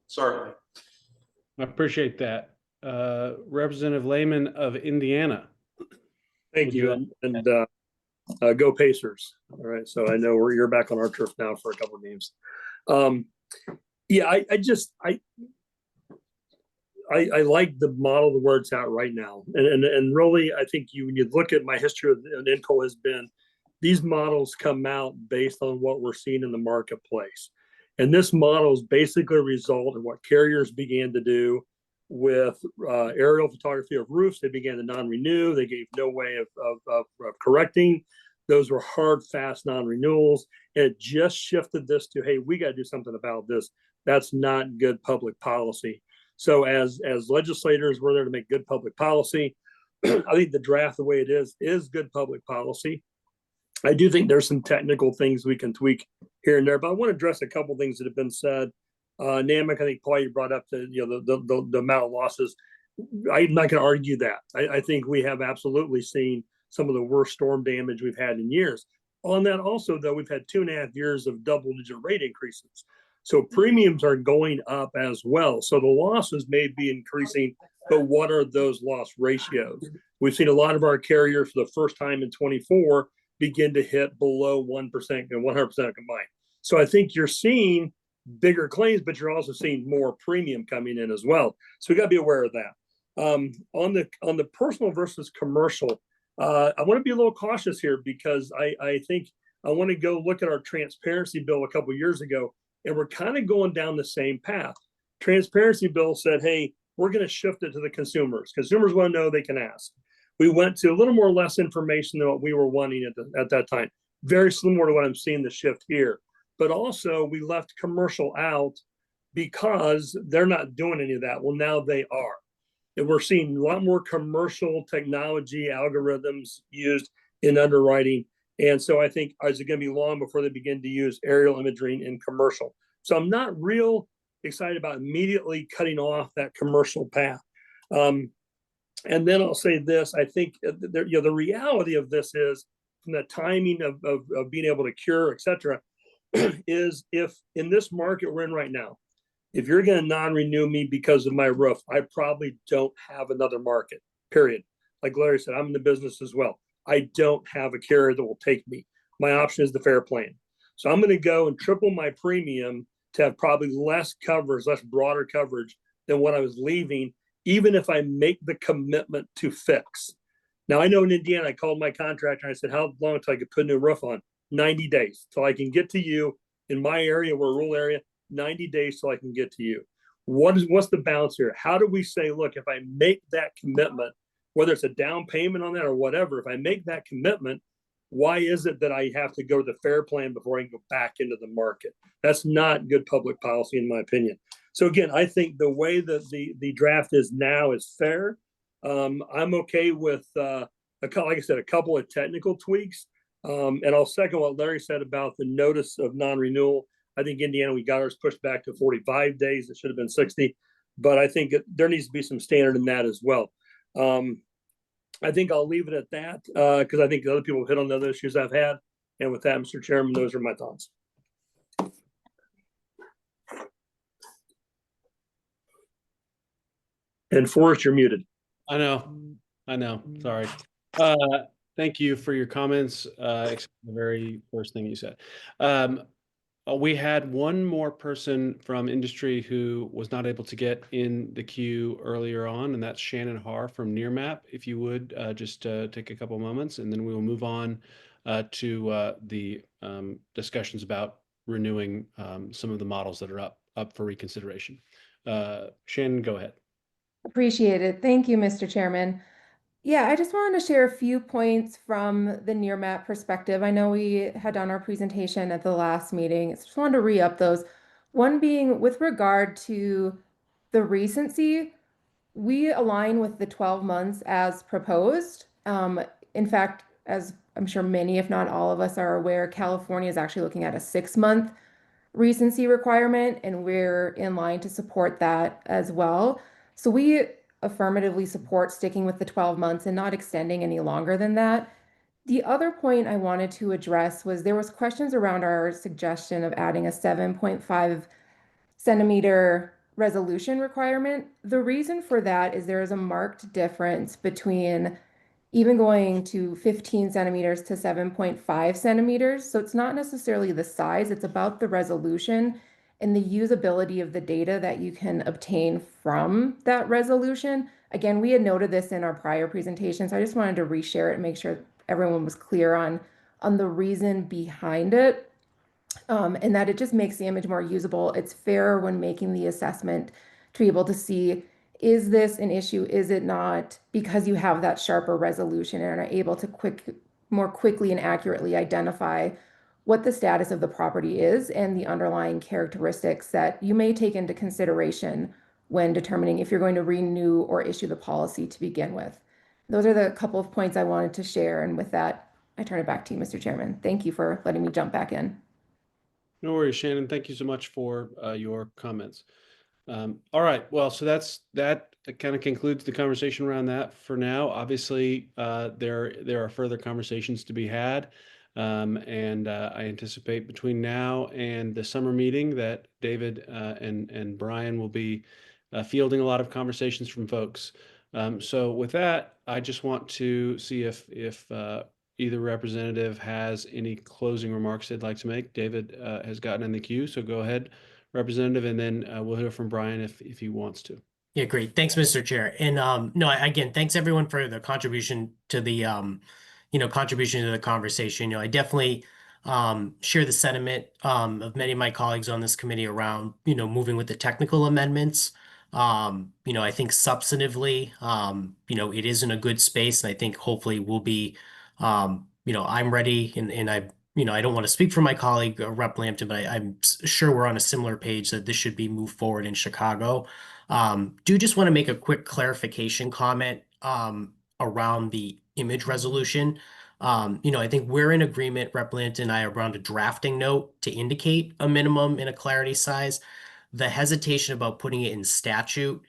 certainly. I appreciate that. Representative Lehman of Indiana. Thank you. And go Pacers. All right. So I know you're back on our turf now for a couple of games. Yeah, I like the model, the where it's at right now. And really, I think when you look at my history of NCOIL has been, these models come out based on what we're seeing in the marketplace. And this model is basically a result of what carriers began to do with aerial photography of roofs. They began to non-renew. They gave no way of correcting. Those were hard, fast non-renewals. And it just shifted this to, hey, we got to do something about this. That's not good public policy. So as legislators, we're there to make good public policy. I think the draft, the way it is good public policy. I do think there's some technical things we can tweak here and there, but I want to address a couple things that have been said. Namek, I think, Paul, you brought up the amount of losses. I'm not going to argue that. I think we have absolutely seen some of the worst storm damage we've had in years. On that also, though, we've had 2.5 years of double-digit rate increases. So premiums are going up as well. So the losses may be increasing, but what are those loss ratios? We've seen a lot of our carriers for the first time in 24 begin to hit below 1% and 100% combined. So I think you're seeing bigger claims, but you're also seeing more premium coming in as well. So we got to be aware of that. On the personal versus commercial, I want to be a little cautious here because I think I want to go look at our transparency bill a couple of years ago, and we're kind of going down the same path. Transparency bill said, hey, we're going to shift it to the consumers. Consumers want to know, they can ask. We went to a little more less information than what we were wanting at that time. Very similar to what I'm seeing the shift here. But also we left commercial out because they're not doing any of that. Well, now they are. And we're seeing a lot more commercial technology algorithms used in underwriting. And so I think, is it going to be long before they begin to use aerial imaging in commercial? So I'm not real excited about immediately cutting off that commercial path. And then I'll say this, I think the reality of this is, from the timing of being able to cure, et cetera, is if in this market we're in right now, if you're going to non-renew me because of my roof, I probably don't have another market, period. Like Larry said, I'm in the business as well. I don't have a carrier that will take me. My option is the fair plan. So I'm going to go and triple my premium to have probably less coverage, less broader coverage than what I was leaving, even if I make the commitment to fix. Now, I know in Indiana, I called my contractor and I said, how long until I could put a new roof on? 90 days till I can get to you. In my area, we're a rural area, 90 days till I can get to you. What's the balance here? How do we say, look, if I make that commitment, whether it's a down payment on that or whatever, if I make that commitment, why is it that I have to go to the fair plan before I can go back into the market? That's not good public policy, in my opinion. So again, I think the way that the draft is now is fair. I'm okay with, like I said, a couple of technical tweaks. And I'll second what Larry said about the notice of non-renewal. I think Indiana, we got ours pushed back to 45 days. It should have been 60. But I think there needs to be some standard in that as well. I think I'll leave it at that because I think the other people have hit on the other issues I've had. And with that, Mr. Chairman, those are my thoughts. And Forrest, you're muted. I know. Sorry. Thank you for your comments, except the very first thing you said. We had one more person from industry who was not able to get in the queue earlier on, and that's Shannon Haar from Nearmap. If you would just take a couple moments, and then we will move on to the discussions about renewing some of the models that are up for reconsideration. Shannon, go ahead. Appreciate it. Thank you, Mr. Chairman. Yeah, I just wanted to share a few points from the near map perspective. I know we had done our presentation at the last meeting, so just wanted to re-up those. One being with regard to the recency, we align with the 12 months as proposed. In fact, as I'm sure many, if not all of us are aware, California is actually looking at a 6-month recency requirement, and we're in line to support that as well. So we affirmatively support sticking with the 12 months and not extending any longer than that. The other point I wanted to address was there was questions around our suggestion of adding a 7.5 centimeter resolution requirement. The reason for that is there is a marked difference between even going to 15 centimeters to 7.5 centimeters. So it's not necessarily the size, it's about the resolution and the usability of the data that you can obtain from that resolution. Again, we had noted this in our prior presentation, so I just wanted to reshare it and make sure everyone was clear on the reason behind it. And that it just makes the image more usable. It's fairer when making the assessment to be able to see, is this an issue? Is it not? Because you have that sharper resolution and are able to more quickly and accurately identify what the status of the property is and the underlying characteristics that you may take into consideration when determining if you're going to renew or issue the policy to begin with. Those are the couple of points I wanted to share. And with that, I turn it back to you, Mr. Chairman. Thank you for letting me jump back in. No worries, Shannon. Thank you so much for your comments. All right. Well, so that kind of concludes the conversation around that for now. Obviously, there are further conversations to be had. And I anticipate between now and the summer meeting that David and Brian will be fielding a lot of conversations from folks. So with that, I just want to see if either representative has any closing remarks they'd like to make. David has gotten in the queue, so go ahead, Representative, and then we'll hear from Brian if he wants to. Yeah, great. Thanks, Mr. Chair. And no, again, thanks everyone for the contribution to the contribution to the conversation. I definitely share the sentiment of many of my colleagues on this committee around, moving with the technical amendments. I think substantively, it is in a good space, and I think hopefully we'll be, I'm ready, and I don't want to speak for my colleague, Rep. Lampton, but I'm sure we're on a similar page that this should be moved forward in Chicago. Do just want to make a quick clarification comment around the image resolution. I think we're in agreement, Rep. Lampton and I, around a drafting note to indicate a minimum in a clarity size. The hesitation about putting it in statute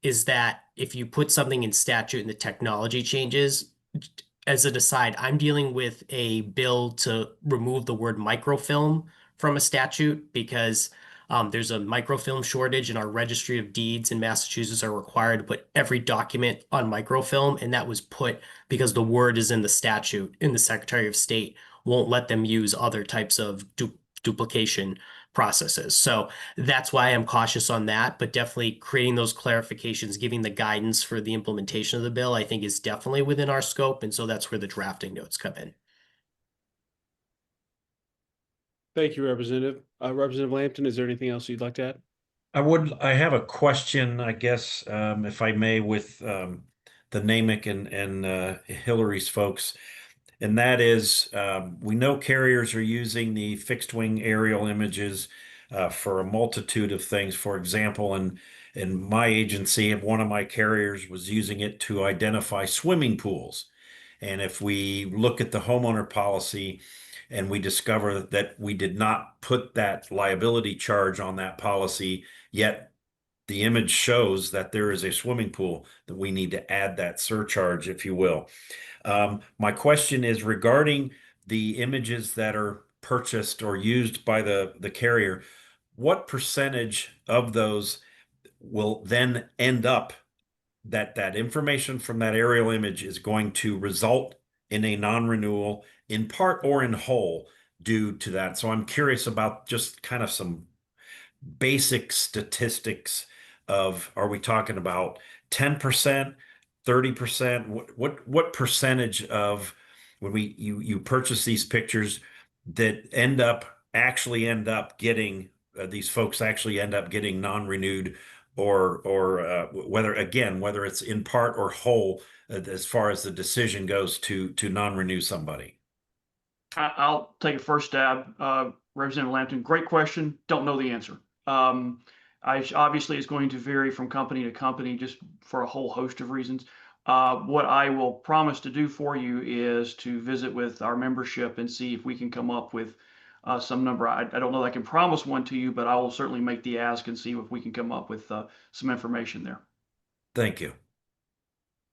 is that if you put something in statute and the technology changes, as an aside, I'm dealing with a bill to remove the word microfilm from a statute because there's a microfilm shortage, and our registry of deeds in Massachusetts are required to put every document on microfilm. And that was put because the word is in the statute, and the Secretary of State won't let them use other types of duplication processes. So that's why I'm cautious on that, but definitely creating those clarifications, giving the guidance for the implementation of the bill, I think is definitely within our scope. And so that's where the drafting notes come in. Thank you, Representative. Representative Lampton, is there anything else you'd like to add? I have a question, I guess, if I may, with the NAMIC and Hillary's folks. And that is, we know carriers are using the fixed wing aerial images for a multitude of things. For example, in my agency, one of my carriers was using it to identify swimming pools. And if we look at the homeowner policy and we discover that we did not put that liability charge on that policy, yet the image shows that there is a swimming pool, that we need to add that surcharge, if you will. My question is regarding the images that are purchased or used by the carrier, what percentage of those will then end up that information from that aerial image is going to result in a non-renewal in part or in whole due to that? So I'm curious about just kind of some basic statistics of, are we talking about 10%, 30%? What percentage of when you purchase these pictures that actually end up getting these folks actually end up getting non-renewed or whether it's in part or whole as far as the decision goes to non-renew somebody? I'll take a first stab. Representative Lampton, great question. Don't know the answer. Obviously, it's going to vary from company to company just for a whole host of reasons. What I will promise to do for you is to visit with our membership and see if we can come up with some number. I don't know that I can promise one to you, but I will certainly make the ask and see if we can come up with some information there. Thank you.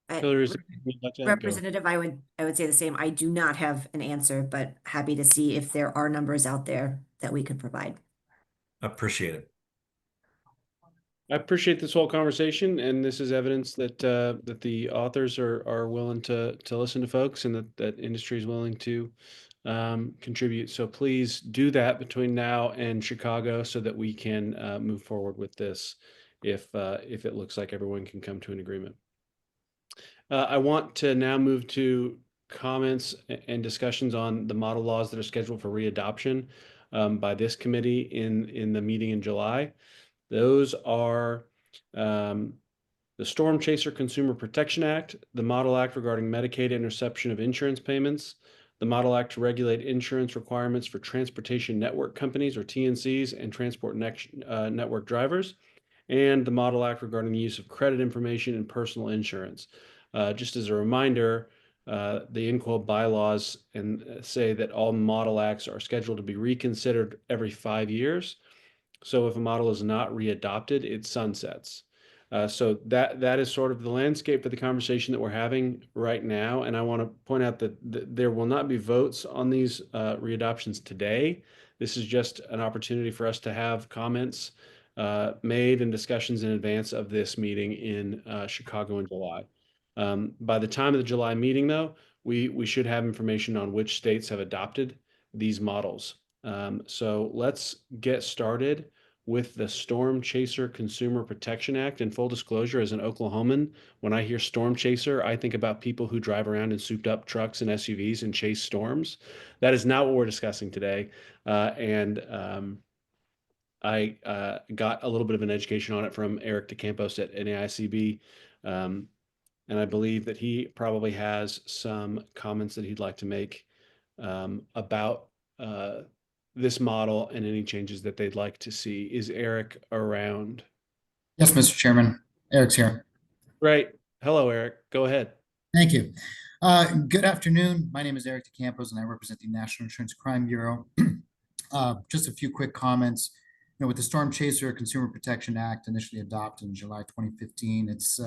Hillary, is there anything you'd like to add? Go. Representative, I would say the same. I do not have an answer, but happy to see if there are numbers out there that we could provide. Appreciate it. I appreciate this whole conversation, and this is evidence that that the authors are willing to listen to folks, and that industry is willing to contribute. So please do that between now and Chicago, so that we can move forward with this if it looks like everyone can come to an agreement. I want to now move to comments and discussions on the model laws that are scheduled for readoption by this committee in the meeting in July. Those are the Storm Chaser Consumer Protection Act, the Model Act regarding Medicaid interception of insurance payments, the Model Act to regulate insurance requirements for transportation network companies, or TNCs, and transport network drivers, and the Model Act regarding the use of credit information in personal insurance. Just as a reminder, the NCOIL bylaws say that all model acts are scheduled to be reconsidered every 5 years. So if a model is not readopted, it sunsets. So that is sort of the landscape for the conversation that we're having right now. And I want to point out that there will not be votes on these readoptions today. This is just an opportunity for us to have comments made and discussions in advance of this meeting in Chicago in July. By the time of the July meeting, though, we should have information on which states have adopted these models. So let's get started with the Storm Chaser Consumer Protection Act. And full disclosure, as an Oklahoman, when I hear Storm Chaser, I think about people who drive around in souped up trucks and SUVs and chase storms. That is not what we're discussing today. I got a little bit of an education on it from Eric DeCampos at NAICB. And I believe that he probably has some comments that he'd like to make about this model and any changes that they'd like to see. Is Eric around? Yes, Mr. Chairman. Eric's here. Right. Hello, Eric. Go ahead. Thank you. Good afternoon. My name is Eric DeCampos, and I represent the National Insurance Crime Bureau. Just a few quick comments. With the Storm Chaser Consumer Protection Act initially adopted in July 2015, it's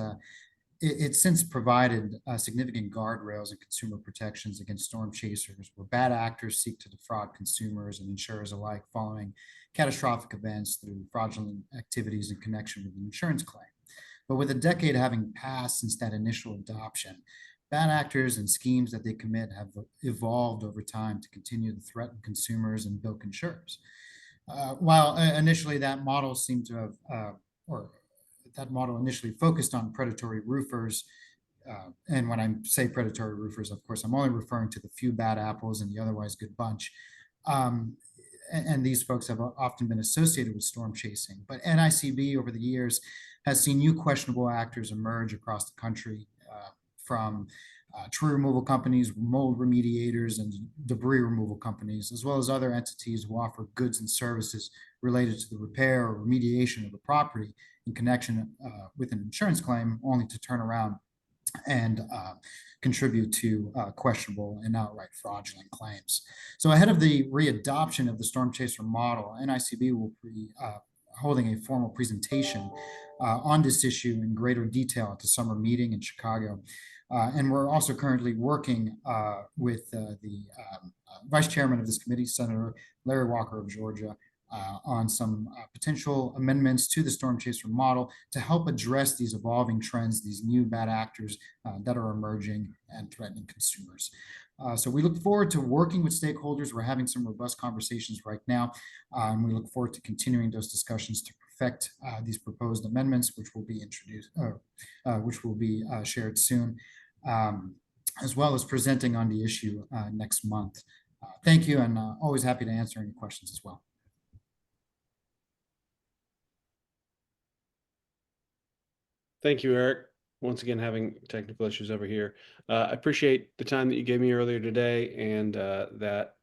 since provided significant guardrails and consumer protections against storm chasers, where bad actors seek to defraud consumers and insurers alike following catastrophic events through fraudulent activities in connection with an insurance claim. But with a decade having passed since that initial adoption, bad actors and schemes that they commit have evolved over time to continue to threaten consumers and bilk insurers. While initially that model seemed to have, that model initially focused on predatory roofers. And when I say predatory roofers, of course, I'm only referring to the few bad apples and the otherwise good bunch. And these folks have often been associated with storm chasing. But NICB over the years has seen new questionable actors emerge across the country, from tree removal companies, mold remediators, and debris removal companies, as well as other entities who offer goods and services related to the repair or remediation of a property in connection with an insurance claim, only to turn around and contribute to questionable and outright fraudulent claims. So ahead of the readoption of the Storm Chaser model, NICB will be holding a formal presentation on this issue in greater detail at the summer meeting in Chicago. And we're also currently working with the vice chairman of this committee, Senator Larry Walker of Georgia, on some potential amendments to the Storm Chaser model to help address these evolving trends, these new bad actors that are emerging and threatening consumers. So we look forward to working with stakeholders. We're having some robust conversations right now, and we look forward to continuing those discussions to perfect these proposed amendments, which will be introduced, which will be shared soon, as well as presenting on the issue next month. Thank you, and always happy to answer any questions as well. Thank you, Eric. Once again, having technical issues over here. I appreciate the time that you gave me earlier today and that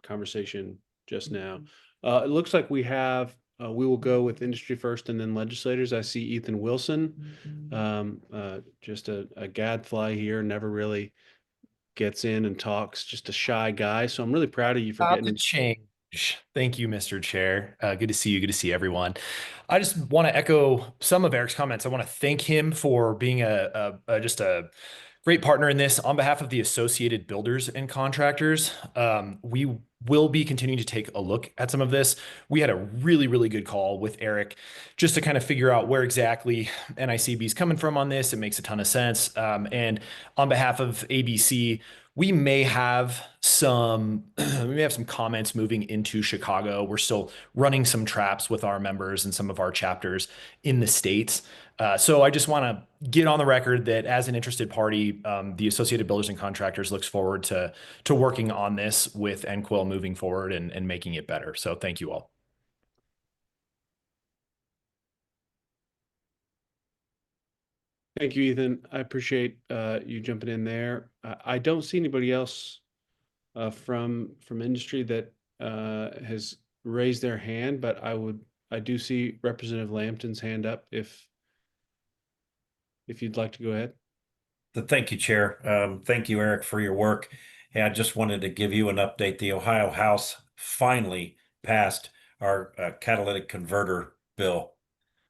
conversation just now. It looks like we will go with industry first and then legislators. I see Ethan Wilson, just a gadfly here, never really gets in and talks, just a shy guy. So I'm really proud of you for getting in. Change. Thank you, Mr. Chair. Good to see you. Good to see everyone. I just want to echo some of Eric's comments. I want to thank him for being just a great partner in this on behalf of the associated builders and contractors. We will be continuing to take a look at some of this. We had a really, really good call with Eric just to kind of figure out where exactly NICB is coming from on this. It makes a ton of sense. And on behalf of ABC, we may have some comments moving into Chicago. We're still running some traps with our members and some of our chapters in the States. So I just want to get on the record that as an interested party, the Associated Builders and Contractors looks forward to working on this with NCOIL moving forward and making it better. So thank you all. Thank you, Ethan. I appreciate you jumping in there. I don't see anybody else from industry that has raised their hand, but I do see Representative Lambton's hand up if you'd like to go ahead. Thank you, Chair. Thank you, Eric, for your work. Hey, I just wanted to give you an update. The Ohio House finally passed our catalytic converter bill.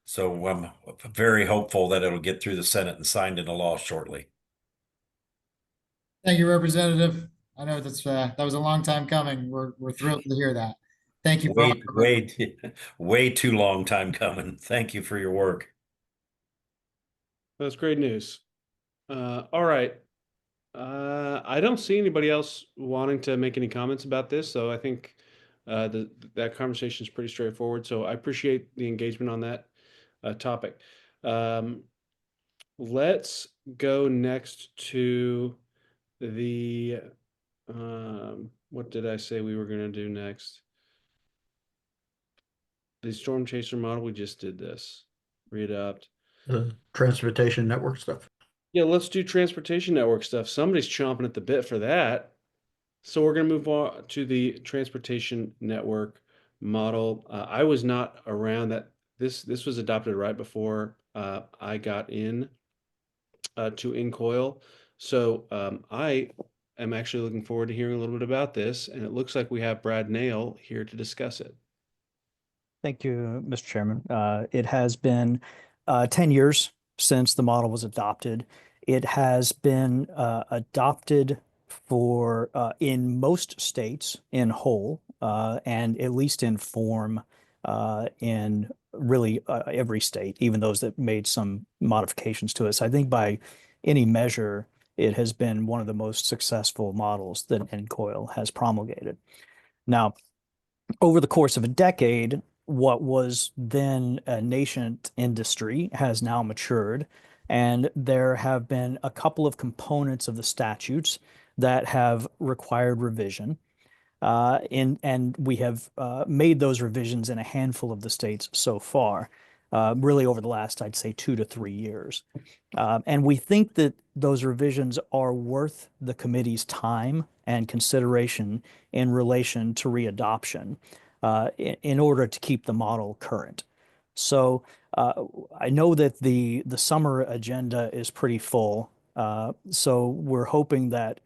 So I'm very hopeful that it'll get through the Senate and signed into law shortly. Thank you, Representative. I know that was a long time coming. We're thrilled to hear that. Thank you. Way too long time coming. Thank you for your work. That's great news. All right. I don't see anybody else wanting to make any comments about this, so I think that conversation is pretty straightforward. So I appreciate the engagement on that topic. Let's go next to the what did I say we were going to do next? The storm chaser model. We just did this. Readopt. The transportation network stuff. Yeah, let's do transportation network stuff. Somebody's chomping at the bit for that. So we're going to move on to the transportation network model. I was not around that. This was adopted right before I got in to NCOIL. So I am actually looking forward to hearing a little bit about this. And it looks like we have Brad Nail here to discuss it. Thank you, Mr. Chairman. It has been 10 years since the model was adopted. It has been adopted for in most states in whole and at least in form in really every state, even those that made some modifications to it. So I think by any measure, it has been one of the most successful models that NCOIL has promulgated. Now, over the course of a decade, what was then a nascent industry has now matured, and there have been a couple of components of the statutes that have required revision. And we have made those revisions in a handful of the states so far, really over the last, I'd say, 2 to 3 years. And we think that those revisions are worth the committee's time and consideration in relation to readoption in order to keep the model current. So I know that the summer agenda is pretty full. So we're hoping that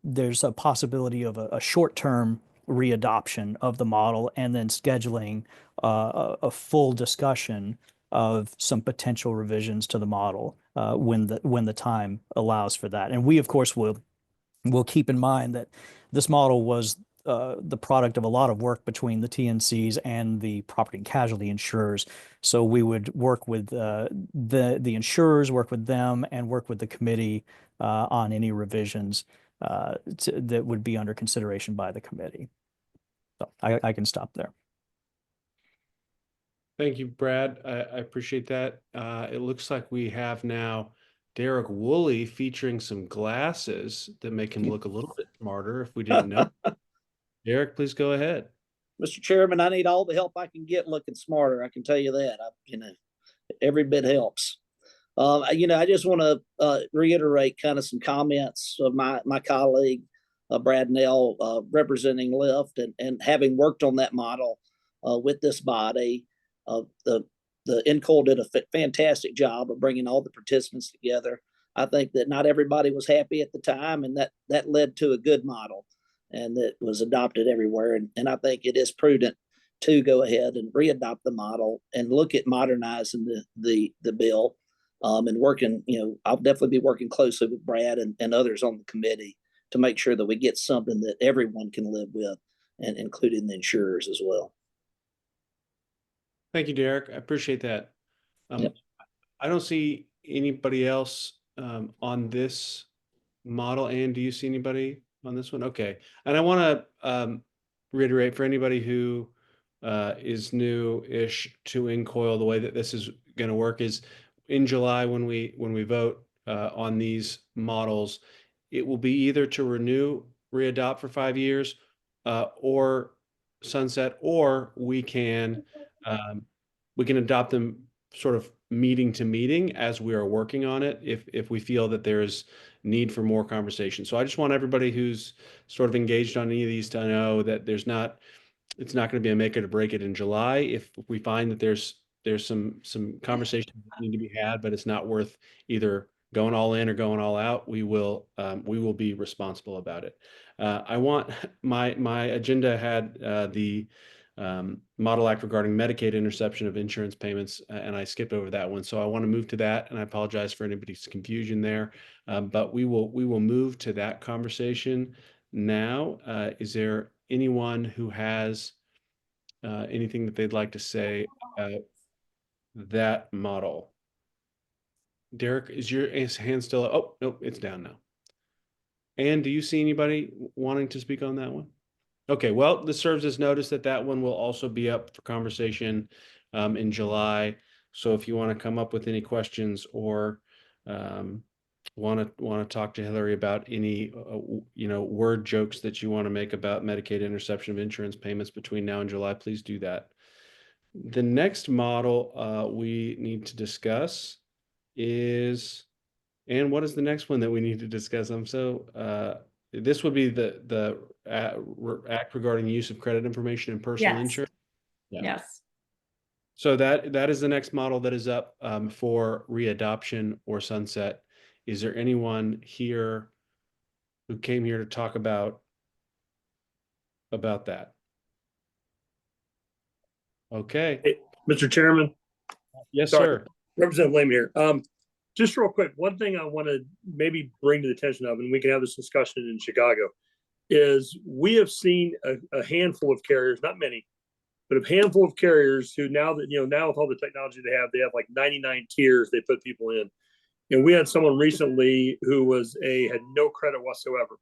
there's a possibility of a short-term readoption of the model and then scheduling a full discussion of some potential revisions to the model when the time allows for that. And we, of course, will keep in mind that this model was the product of a lot of work between the TNCs and the property and casualty insurers. So we would work with the insurers, work with them, and work with the committee on any revisions that would be under consideration by the committee. So I can stop there. Thank you, Brad. I appreciate that. It looks like we have now Derek Woolley featuring some glasses that make him look a little bit smarter if we didn't know. Derek, please go ahead. Mr. Chairman, I need all the help I can get looking smarter. I can tell you that. Every bit helps. I just want to reiterate kind of some comments of my colleague, Brad Nell, representing Lyft and having worked on that model with this body. The NCOIL did a fantastic job of bringing all the participants together. I think that not everybody was happy at the time, and that led to a good model, and that was adopted everywhere. And I think it is prudent to go ahead and readopt the model and look at modernizing the bill. And working, I'll definitely be working closely with Brad and others on the committee to make sure that we get something that everyone can live with, and including the insurers as well. Thank you, Derek. I appreciate that. Yep. I don't see anybody else on this model. Ann, do you see anybody on this one? Okay. And I want to reiterate for anybody who is new-ish to NCOIL, the way that this is going to work is in July when we vote on these models, it will be either to renew, readopt for 5 years, or sunset, or we can adopt them sort of meeting to meeting as we are working on it if we feel that there's need for more conversation. So I just want everybody who's sort of engaged on any of these to know that it's not going to be a make it or break it in July. If we find that there's some conversations that need to be had, but it's not worth either going all in or going all out, we will be responsible about it. I want my agenda had the Model Act regarding Medicaid interception of insurance payments, and I skipped over that one. So I want to move to that, and I apologize for anybody's confusion there. But we will move to that conversation now. Is there anyone who has anything that they'd like to say about that model? Derek, is your hand still up? Oh, nope, it's down now. And do you see anybody wanting to speak on that one? Okay, well, this serves as notice that one will also be up for conversation in July. So if you want to come up with any questions or want to talk to Hillary about any word jokes that you want to make about Medicaid interception of insurance payments between now and July, please do that. The next model we need to discuss is, and what is the next one that we need to discuss? This would be the act regarding use of credit information and personal insurance. Yeah. Yes. So that is the next model that is up for readoption or sunset. Is there anyone here who came here to talk about that? Okay. Hey, Mr. Chairman. Yes, Sorry, sir. Representative Lame here. Just real quick, one thing I want to maybe bring to the attention of, and we can have this discussion in Chicago, is we have seen a handful of carriers, not many, but a handful of carriers who now with all the technology they have like 99 tiers they put people in. And we had someone recently who had no credit whatsoever,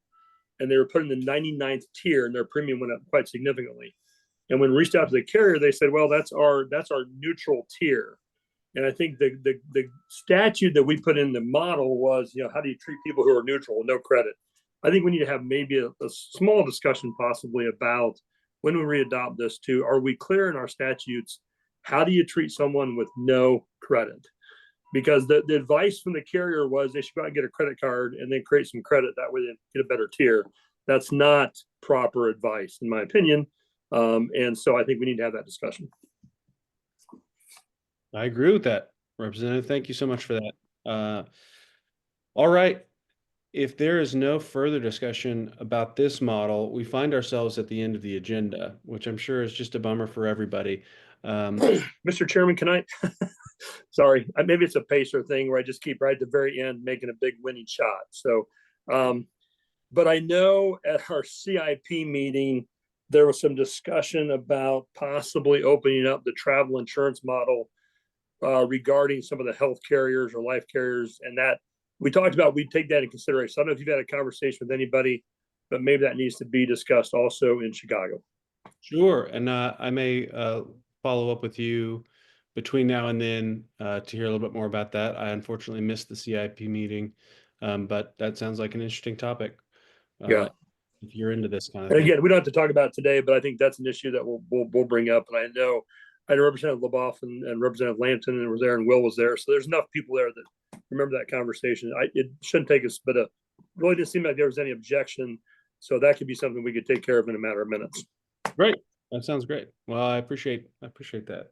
and they were put in the 99th tier, and their premium went up quite significantly. And when we reached out to the carrier, they said, "Well, that's our neutral tier." And I think the statute that we put in the model was, how do you treat people who are neutral with no credit? I think we need to have maybe a small discussion possibly about when we readopt this too. Are we clear in our statutes? How do you treat someone with no credit? Because the advice from the carrier was they should go out and get a credit card and then create some credit. That way they get a better tier. That's not proper advice, in my opinion. And so I think we need to have that discussion. I agree with that, Representative. Thank you so much for that. All right. If there is no further discussion about this model, we find ourselves at the end of the agenda, which I'm sure is just a bummer for everybody. Mr. Chairman, can I? Sorry, maybe it's a pacer thing where I just keep right at the very end making a big winning shot. So, but I know at our CIP meeting, there was some discussion about possibly opening up the travel insurance model regarding some of the health carriers or life carriers, and that we talked about, we'd take that in consideration. I don't know if you've had a conversation with anybody, but maybe that needs to be discussed also in Chicago. Sure. And I may follow up with you between now and then to hear a little bit more about that. I unfortunately missed the CIP meeting, but that sounds like an interesting topic. Yeah. If you're into this kind of and thing. Again, we don't have to talk about it today, but I think that's an issue that we'll bring up. And I know I had Representative LeBoff and Representative Lampton and was there, and Will was there. So there's enough people there that remember that conversation. It shouldn't take us, but really didn't seem like there was any objection. So that could be something we could take care of in a matter of minutes. Great. That sounds great. Well, I appreciate that.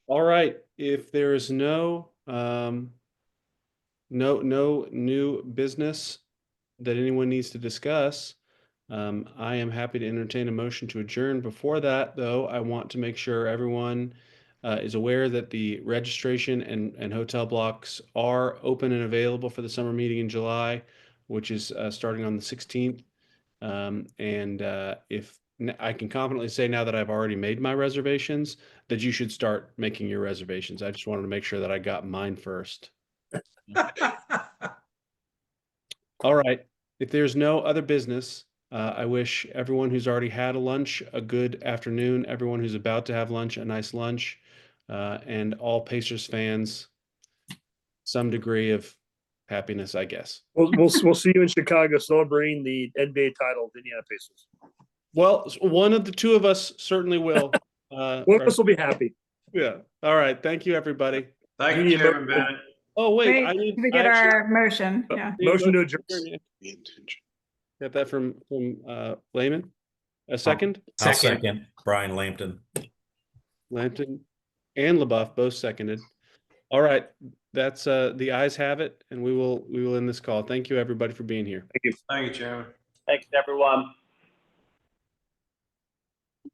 All right. If there is no new business that anyone needs to discuss, I am happy to entertain a motion to adjourn. Before that, though, I want to make sure everyone is aware that the registration and hotel blocks are open and available for the summer meeting in July, which is starting on the 16th. I can confidently say now that I've already made my reservations, that you should start making your reservations. I just wanted to make sure that I got mine first. All right. If there's no other business, I wish everyone who's already had a lunch a good afternoon, everyone who's about to have lunch a nice lunch, and all Pacers fans some degree of happiness, I guess. We'll see you in Chicago celebrating the NBA title of the Indiana Pacers. Well, one of the two of us certainly will. One of us will be happy. Yeah. All right. Thank you, everybody. Thank you, Chairman Bennett. Oh, wait. Wait, we get our motion. Yeah. Motion to adjourn. Got that from Lehman? A second? I'll second. Brian Lampton. Lampton and LaBeouf both seconded. All right. That's the ayes have it, and we will end this call. Thank you, everybody, for being here. Thank you. Thank you, Chairman. Thanks, everyone.